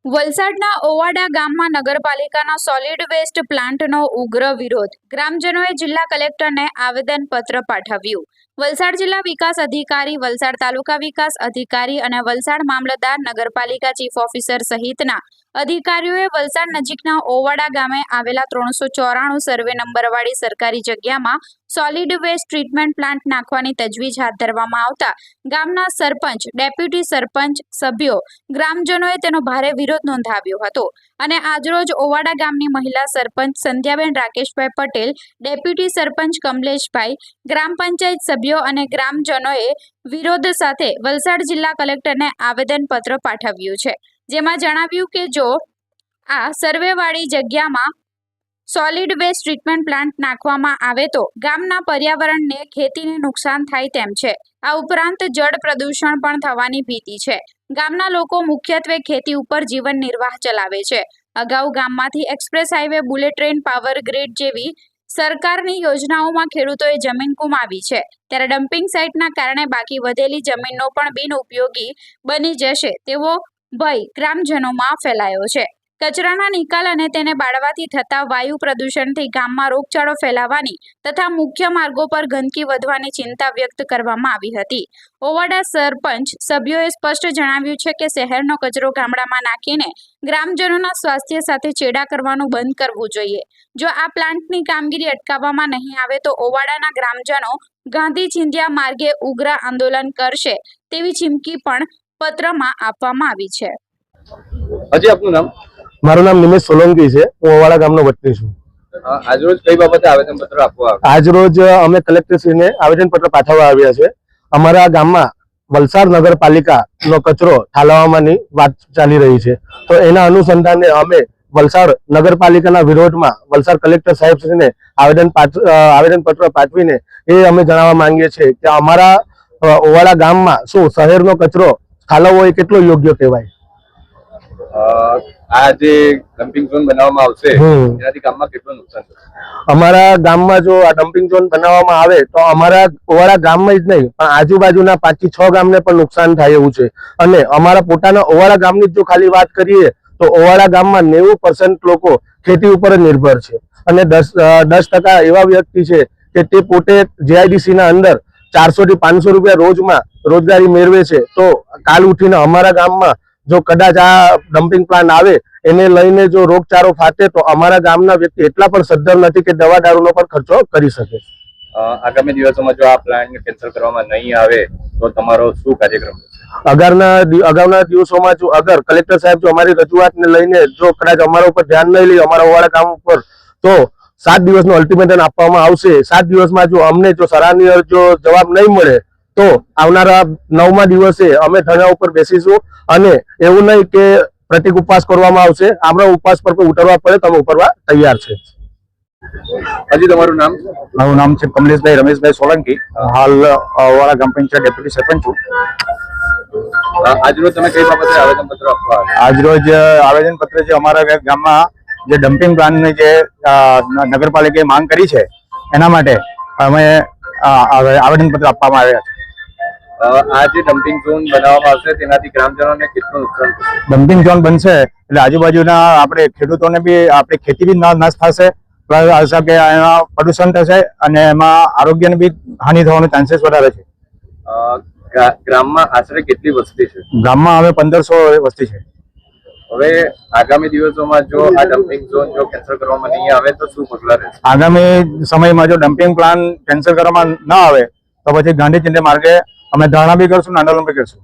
વલસાડના ઓવાડા ગામમાં નગરપાલિકાના સોલિડ વેસ્ટ પ્લાન્ટનો ઉગ્ર વિરોધ. ગ્રામજનોએ જિલ્લા કલેક્ટરને આવેદનપત્ર પાઠવ્યું. વલસાડ જિલ્લા વિકાસ અધિકારી, વલસાડ તાલુકા વિકાસ અધિકારી અને વલસાડ મામલતદાર, નગરપાલિકા ચીફ ઓફિસર સહિતના અધિકારીઓએ વલસાડ નજીકના ઓવાડા ગામે આવેલા 394 સર્વે નંબરવાળી સરકારી જગ્યામાં સોલિડ વેસ્ટ ટ્રીટમેન્ટ પ્લાન્ટ નાખવાની તજવીજ હાથ ધરવામાં આવતા ગામના સરપંચ, ડેપ્યુટી સરપંચ, સભ્યો, ગ્રામજનોએ તેનો ભારે વિરોધ નોંધાવ્યો હતો અને આજરોજ ઓવાડા ગામની મહિલા સરપંચ સંધ્યાબેન રાકેશભાઈ પટેલ, ડેપ્યુટી સરપંચ કમલેશભાઈ, ગ્રામ પંચાયત સભ્યો અને ગ્રામજનોએ વિરોધ સાથે વલસાડ જિલ્લા કલેક્ટરને આવેદનપત્ર પાઠવ્યું છે, જેમાં જણાવ્યું કે જો આ સર્વેવાળી જગ્યામાં સોલિડ વેસ્ટ ટ્રીટમેન્ટ પ્લાન્ટ નાખવામાં આવે તો ગામના પર્યાવરણને, ખેતીને નુકસાન થાય તેમ છે. આ ઉપરાંત જળ પ્રદૂષણ પણ થવાની ભીતિ છે. ગામના લોકો મુખ્યત્વે ખેતી ઉપર જીવન નિર્વાહ ચલાવે છે. અગાઉ ગામમાંથી express highway, bullet train, power grid જેવી સરકારની યોજનાઓમાં ખેડૂતોએ જમીન ગુમાવી છે, ત્યારે ડમ્પિંગ સાઇટના કારણે બાકી વધેલી જમીનનો પણ બિનઉપયોગી બની જશે તેવો ભય ગ્રામજનોમાં ફેલાયો છે. કચરાના નિકાલ અને તેને બાળવાથી થતા વાયુ પ્રદૂષણથી ગામમાં રોગચાળો ફેલાવાની તથા મુખ્ય માર્ગો પર ગંદકી વધવાની ચિંતા વ્યક્ત કરવામાં આવી હતી. ઓવાડા સરપંચ સભ્યોએ સ્પષ્ટ જણાવ્યું છે કે શહેરનો કચરો ગામડામાં નાખીને ગ્રામજનોના સ્વાસ્થ્ય સાથે ચેડા કરવાનું બંધ કરવું જોઈએ. જો આ પ્લાન્ટની કામગીરી અટકાવવામાં નહીં આવે તો ઓવાડાના ગ્રામજનો ગાંધી ચિંધ્યા માર્ગે ઉગ્ર આંદોલન કરશે તેવી ચીમકી પણ પત્રમાં આપવામાં આવી છે. હજી આપનું નામ? મારું નામ નિમેશ સોલંકી છે. હું ઓવાડા ગામનો વતની છું. આજરોજ કઈ બાબતે આવેદનપત્ર આપવા? આજરોજ અમે કલેક્ટરશ્રીને આવેદનપત્ર પાઠવવા આવ્યા છે. અમારા ગામમાં વલસાડ નગરપાલિકાનો કચરો ઠાલવવાની વાત ચાલી રહી છે, તો એના અનુસંધાને અમે વલસાડ નગરપાલિકાના વિરોધમાં વલસાડ કલેક્ટર સાહેબશ્રીને આવેદનપત્ર પાઠવીને એ અમે જણાવવા માંગીએ છીએ કે અમારા ઓવાડા ગામમાં શું શહેરનો કચરો ઠાલવવો એ કેટલો યોગ્ય કહેવાય. આ જે ડમ્પિંગ ઝોન બનાવવામાં આવશે એનાથી ગામમાં કેટલું નુકસાન થશે? અમારા ગામમાં જો આ ડમ્પિંગ ઝોન બનાવવામાં આવે તો અમારા ઓવાડા ગામમાં જ નહીં પણ આજુબાજુના 5 થી 6 ગામને પણ નુકસાન થાય એવું છે. અને અમારા પોતાના ઓવાડા ગામની જો ખાલી વાત કરીએ તો ઓવાડા ગામમાં 90% લોકો ખેતી ઉપર જ નિર્ભર છે અને 10% એવા વ્યક્તિ છે કે તે પોતે જીઆઈડીસી ના અંદર 400 થી 500 રૂપિયા રોજમાં રોજગારી મેળવે છે. તો કાલ ઉઠીને અમારા ગામમાં જો કદાચ આ ડમ્પિંગ પ્લાન્ટ આવે એને લઈને જો રોગચાળો ફાટે તો અમારા ગામના વ્યક્તિ એટલા પણ સદ્ધર નથી કે દવા દારૂનો પણ ખર્ચો કરી શકે. આગામી દિવસોમાં જો આ પ્લાન્ટ કેન્સલ કરવામાં નહીં આવે તો તમારો શું કાર્યક્રમ? અગાઉના દિવસોમાં જો અગર કલેક્ટર સાહેબ જો અમારી રજૂઆતને લઈને જો કદાચ અમારા ઉપર ધ્યાન નહીં લે અમારા ઓવાડા ગામ ઉપર તો 7 દિવસનો અલ્ટિમેટમ આપવામાં આવશે. 7 દિવસમાં જો અમને જો સરાહનીય જો જવાબ નહીં મળે તો આવનારા 9મા દિવસે અમે ધરણા ઉપર બેસીશું અને એવું નહીં કે પ્રતિક ઉપવાસ કરવામાં આવશે. આપણા ઉપવાસ પર કોઈ ઉતરવા પડે તો અમે ઉતરવા તૈયાર છે. હજી તમારું નામ? મારું નામ છે કમલેશભાઈ રમેશભાઈ સોલંકી. હાલ ઓવાડા ગ્રામ પંચાયત ડેપ્યુટી સરપંચ છું. આજરોજ તમે કઈ બાબતે આવેદનપત્ર આપવા? આજરોજ આવેદનપત્ર જે અમારા ગામમાં જે ડમ્પિંગ પ્લાન્ટની જે નગરપાલિકાએ માંગ કરી છે એના માટે અમે આવેદનપત્ર આપવામાં આવ્યા છે. આ જે ડમ્પિંગ ઝોન બનાવવામાં આવશે તેનાથી ગ્રામજનોને કેટલું નુકસાન થશે? ડમ્પિંગ ઝોન બનશે એટલે આજુબાજુના આપણે ખેડૂતોને બી આપણી ખેતી બી નાશ થશે, પ્લસ કે એમાં પ્રદૂષણ થશે અને એમાં આરોગ્યને બી હાનિ થવાનો ચાન્સીસ વધારે છે. ગ્રામમાં આશરે કેટલી વસ્તી છે? ગામમાં હવે 1500 વસ્તી છે. હવે આગામી દિવસોમાં જો આ ડમ્પિંગ ઝોન જો કેન્સલ કરવામાં નહીં આવે તો શું પગલાં રહેશે? આગામી સમયમાં જો ડમ્પિંગ પ્લાન કેન્સલ કરવામાં ન આવે તો પછી ગાંધી ચિંધ્યા માર્ગે અમે ધરણા બી કરશું, આંદોલન બી કરશું.